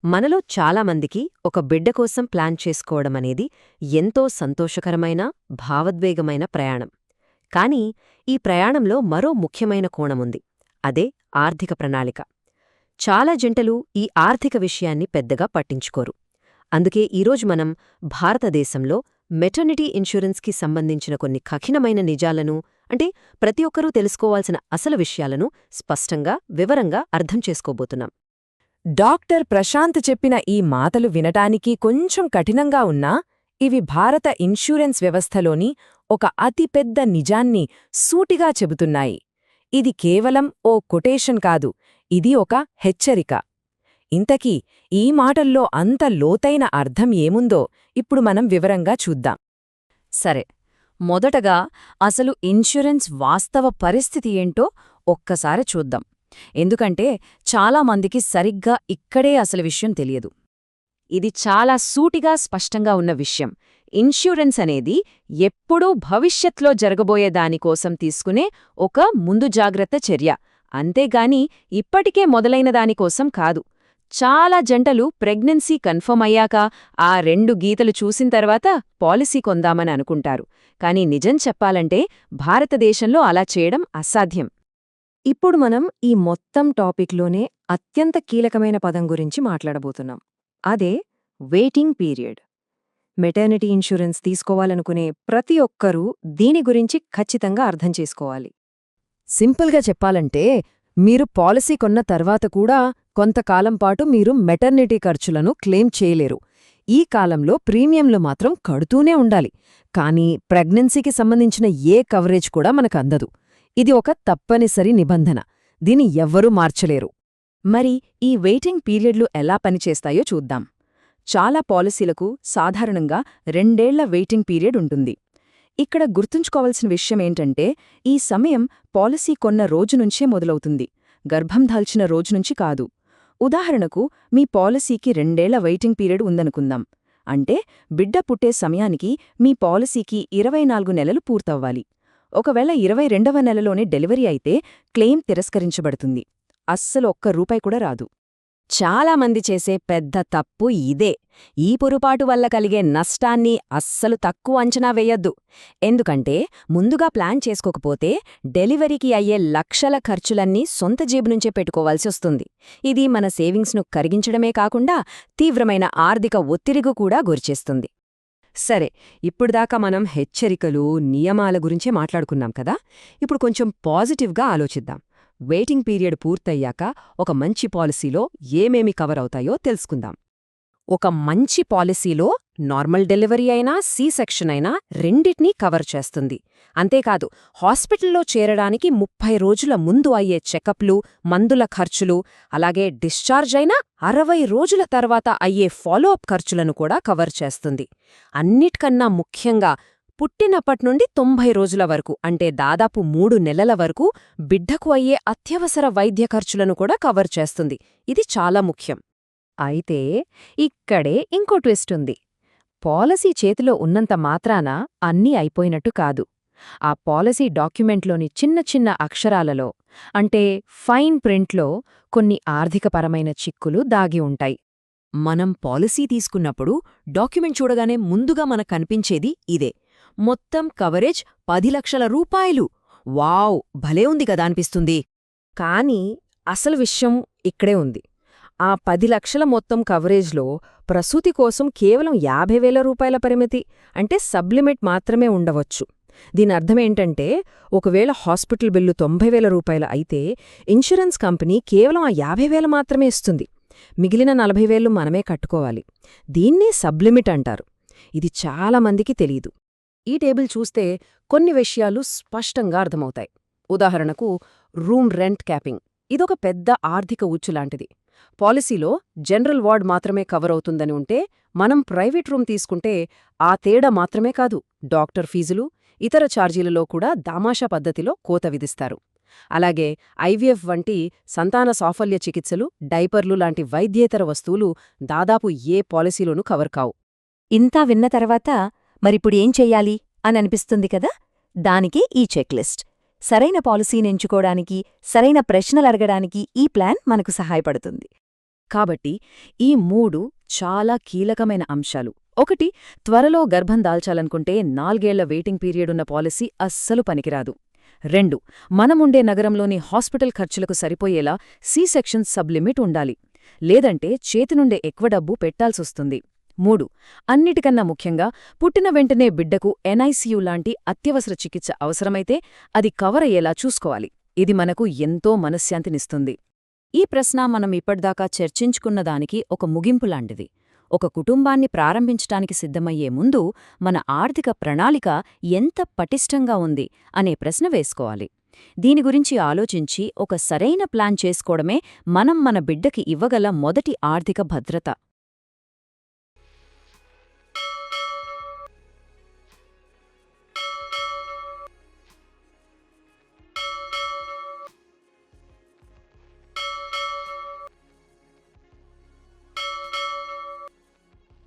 మనలో చాలామందికి ఒక బిడ్డ కోసం ప్లాన్ చేసుకోవడమనేది ఎంతో సంతోషకరమైన, భావోద్వేగమైన ప్రయాణం. కానీ ఈ ప్రయాణంలో మరో ముఖ్యమైన కోణముంది. అదే ఆర్థిక ప్రణాళిక. చాలా జంటలు ఈ ఆర్థిక విషయాన్ని పెద్దగా పట్టించుకోరు. అందుకే ఈరోజు మనం భారతదేశంలో మెటర్నిటీ ఇన్సూరెన్స్కి సంబంధించిన కొన్ని కఠినమైన నిజాలను, అంటే ప్రతి ఒక్కరూ తెలుసుకోవాల్సిన అసలు విషయాలను స్పష్టంగా, వివరంగా అర్థం చేసుకోబోతున్నాం. డాక్టర్ ప్రశాంత్ చెప్పిన ఈ మాటలు వినటానికి కొంచెం కఠినంగా ఉన్నా ఇవి భారత ఇన్సూరెన్స్ వ్యవస్థలోని ఒక అతిపెద్ద నిజాన్ని సూటిగా చెబుతున్నాయి. ఇది కేవలం ఓ కొటేషన్ కాదు, ఇది ఒక హెచ్చరిక. ఇంతకీ ఈ మాటల్లో అంత లోతైన అర్థం ఏముందో ఇప్పుడు మనం వివరంగా చూద్దాం. సరే, మొదటగా అసలు ఇన్సూరెన్స్ వాస్తవ పరిస్థితి ఏంటో ఒక్కసారి చూద్దాం. ఎందుకంటే చాలామందికి సరిగ్గా ఇక్కడే అసలు విషయం తెలియదు. ఇది చాలా సూటిగా స్పష్టంగా ఉన్న విషయం. ఇన్సూరెన్స్ అనేది ఎప్పుడూ భవిష్యత్లో జరగబోయే దానికోసం తీసుకునే ఒక ముందు జాగ్రత్త చర్య, అంతేగాని ఇప్పటికే మొదలైన దానికోసం కాదు. చాలా జంటలు ప్రెగ్నెన్సీ కన్ఫర్మ్ అయ్యాక ఆ 2 గీతలు చూసిన తర్వాత పాలసీ కొందామని అనుకుంటారు. కానీ నిజం చెప్పాలంటే భారతదేశంలో అలా చేయడం అసాధ్యం. ఇప్పుడు మనం ఈ మొత్తం టాపిక్లోనే అత్యంత కీలకమైన పదం గురించి మాట్లాడబోతున్నాం. అదే వెయిటింగ్ పీరియడ్. మెటర్నిటీ ఇన్సూరెన్స్ తీసుకోవాలనుకునే ప్రతి ఒక్కరూ దీని గురించి ఖచ్చితంగా అర్థం చేసుకోవాలి. సింపుల్గా చెప్పాలంటే, మీరు పాలసీ కొన్న తర్వాత కూడా కొంతకాలం పాటు మీరు మెటర్నిటీ ఖర్చులను క్లెయిమ్ చేయలేరు. ఈ కాలంలో ప్రీమియంలు మాత్రం కడుతూనే ఉండాలి, కానీ ప్రెగ్నెన్సీకి సంబంధించిన ఏ కవరేజ్ కూడా మనకు అందదు. ఇది ఒక తప్పనిసరి నిబంధన. దీన్ని ఎవ్వరూ మార్చలేరు. మరి ఈ వెయిటింగ్ పీరియడ్లు ఎలా పనిచేస్తాయో చూద్దాం. చాలా పాలసీలకు సాధారణంగా 2 ఏళ్ల వెయిటింగ్ పీరియడ్ ఉంటుంది. ఇక్కడ గుర్తుంచుకోవాల్సిన విషయమేంటంటే, ఈ సమయం పాలసీ కొన్న రోజునుంచే మొదలవుతుంది, గర్భం దాల్చిన రోజునుంచి కాదు. ఉదాహరణకు, మీ పాలసీకి 2 ఏళ్ల వెయిటింగ్ పీరియడ్ ఉందనుకుందాం. అంటే బిడ్డ పుట్టే సమయానికి మీ పాలసీకి 24 నెలలు పూర్తవ్వాలి. ఒకవేళ 22వ నెలలోనే డెలివరీ అయితే క్లెయిమ్ తిరస్కరించబడుతుంది. అస్సలు ఒక్క రూపాయి కూడా రాదు. చాలామంది చేసే పెద్ద తప్పు ఇదే. ఈ పొరపాటు వల్ల కలిగే నష్టాన్ని అస్సలు తక్కువ అంచనా వేయొద్దు. ఎందుకంటే ముందుగా ప్లాన్ చేసుకోకపోతే డెలివరీకి అయ్యే లక్షల ఖర్చులన్నీ సొంత జేబు నుంచే పెట్టుకోవాల్సి వస్తుంది. ఇది మన సేవింగ్స్ను కరిగించడమే కాకుండా తీవ్రమైన ఆర్థిక ఒత్తిడికి కూడా గురిచేస్తుంది. సరే, ఇప్పుడుదాకా మనం హెచ్చరికలు, నియమాల గురించే మాట్లాడుకున్నాం కదా. ఇప్పుడు కొంచెం పాజిటివ్గా ఆలోచిద్దాం. వెయిటింగ్ పీరియడ్ పూర్తయ్యాక ఒక మంచి పాలసీలో ఏమేమి కవర్ అవుతాయో తెలుసుకుందాం. ఒక మంచి పాలసీలో నార్మల్ డెలివరీ అయినా, సి సెక్షన్ అయినా రెండిటినీ కవర్ చేస్తుంది. అంతేకాదు, హాస్పిటల్లో చేరడానికి 30 రోజుల ముందు అయ్యే చెకప్లు, మందుల ఖర్చులు, అలాగే డిశ్చార్జ్ అయినా 60 రోజుల తర్వాత అయ్యే ఫాలోఅప్ ఖర్చులను కూడా కవర్ చేస్తుంది. అన్నిటికన్నా ముఖ్యంగా పుట్టినప్పట్నుండి 90 రోజుల వరకు, అంటే దాదాపు 3 నెలల వరకు బిడ్డకు అయ్యే అత్యవసర వైద్య ఖర్చులను కూడా కవర్ చేస్తుంది. ఇది చాలా ముఖ్యం. అయితే ఇక్కడే ఇంకో ట్విస్ట్ ఉంది. పాలసీ చేతిలో ఉన్నంత మాత్రాన అన్నీ అయిపోయినట్టు కాదు. ఆ పాలసీ డాక్యుమెంట్లోని చిన్న చిన్న అక్షరాలలో, అంటే ఫైన్ ప్రింట్లో కొన్ని ఆర్థికపరమైన చిక్కులు దాగి ఉంటాయి. మనం పాలసీ తీసుకున్నప్పుడు డాక్యుమెంట్ చూడగానే ముందుగా మనకు కనిపించేది ఇదే: మొత్తం కవరేజ్ 10 లక్షల రూపాయలు. వావ్, భలే ఉంది కదా అనిపిస్తుంది. కానీ అసలు విషయం ఇక్కడే ఉంది. ఆ 10 లక్షల మొత్తం కవరేజ్లో ప్రసూతి కోసం కేవలం 50,000 రూపాయల పరిమితి, అంటే సబ్లిమిట్ మాత్రమే ఉండవచ్చు. దీనర్థమేంటంటే, ఒకవేళ హాస్పిటల్ బిల్లు 90,000 రూపాయలు అయితే ఇన్సూరెన్స్ కంపెనీ కేవలం ఆ 50,000 మాత్రమే ఇస్తుంది. మిగిలిన 40,000 మనమే కట్టుకోవాలి. దీన్నే సబ్లిమిట్ అంటారు. ఇది చాలామందికి తెలీదు. ఈ టేబుల్ చూస్తే కొన్ని విషయాలు స్పష్టంగా అర్థమవుతాయి. ఉదాహరణకు, రూమ్ రెంట్ క్యాపింగ్. ఇదొక పెద్ద ఆర్థిక ఉచ్చులాంటిది. పాలసీలో జనరల్ వార్డ్ మాత్రమే కవర్ అవుతుందని ఉంటే, మనం ప్రైవేట్ రూమ్ తీసుకుంటే ఆ తేడా మాత్రమే కాదు, డాక్టర్ ఫీజులు, ఇతర ఛార్జీలలో కూడా దామాషా పద్ధతిలో కోత విధిస్తారు. అలాగే ఐవీఎఫ్ వంటి సంతాన సాఫల్య చికిత్సలు, డైపర్లు లాంటి వైద్యేతర వస్తువులు దాదాపు ఏ పాలసీలోనూ కవర్ కావు. ఇంతా విన్న తర్వాత మరిప్పుడు ఏం చెయ్యాలి అని అనిపిస్తుంది కదా. దానికే ఈ చెక్లిస్ట్. సరైన పాలసీని ఎంచుకోవడానికి, సరైన ప్రశ్నలు అడగడానికి ఈ ప్లాన్ మనకు సహాయపడుతుంది. కాబట్టి ఈ 3 చాలా కీలకమైన అంశాలు. 1. త్వరలో గర్భం దాల్చాలనుకుంటే 4 ఏళ్ల వెయిటింగ్ పీరియడ్ ఉన్న పాలసీ అస్సలు పనికిరాదు. 2. మనముండే నగరంలోని హాస్పిటల్ ఖర్చులకు సరిపోయేలా సి సెక్షన్ సబ్లిమిట్ ఉండాలి. లేదంటే చేతి నుండే ఎక్కువ డబ్బు పెట్టాల్సొస్తుంది. 3. అన్నిటికన్నా ముఖ్యంగా పుట్టిన వెంటనే బిడ్డకు ఎన్ఐసియు లాంటి అత్యవసర చికిత్స అవసరమైతే అది కవర్ అయ్యేలా చూసుకోవాలి. ఇది మనకు ఎంతో మనశ్శాంతినిస్తుంది. ఈ ప్రశ్న మనం ఇప్పటిదాకా చర్చించుకున్నదానికి ఒక ముగింపులాంటిది. ఒక కుటుంబాన్ని ప్రారంభించటానికి సిద్ధమయ్యే ముందు మన ఆర్థిక ప్రణాళిక ఎంత పటిష్టంగా ఉంది అనే ప్రశ్న వేసుకోవాలి. దీని గురించి ఆలోచించి ఒక సరైన ప్లాన్ చేసుకోవడమే మనం మన బిడ్డకి ఇవ్వగల మొదటి ఆర్థిక భద్రత.